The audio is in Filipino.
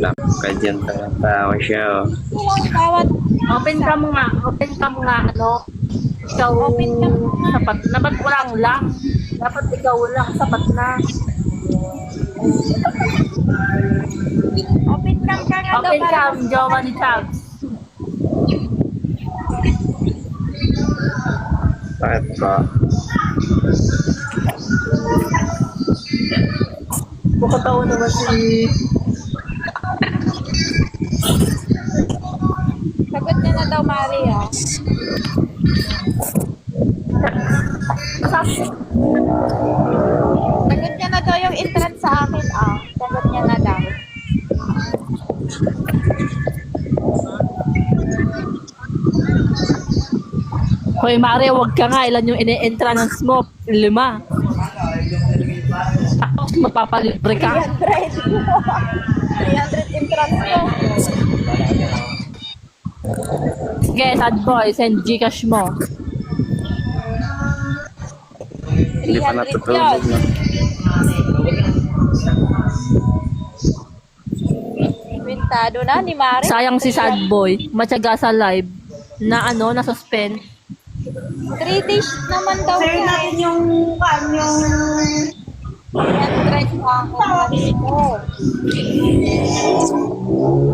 Lak ka dyan, tao siya. Oh. Bawat Open ka mo nga, ano, ikaw Open ka mo nga. sapat na, ba't walang lang? Dapat ikaw lang, sapat na. open cam ka nga daw. Open para cam, mas- jowa ni Chubbs. Bakit ba? Bukatawa naman si... Sagot niya na daw, Maria. Sagot niya na daw yung entrance sa akin, ah. Sagot niya na daw. Hoy, Mare, wag ka nga. Ilan yung ine-entrance mo? 5. Tapos mapapalibre ka. 300. 300 entrance ko. Sige, sad boy, send Gcash mo. Hindi pa 300 natutulog yun. na. Pintado na ni Maria. Sayang si sad boy. Matyaga sa live. Na ano, na-suspend. 3 days naman daw Share yan. natin yung Entrance sa akin.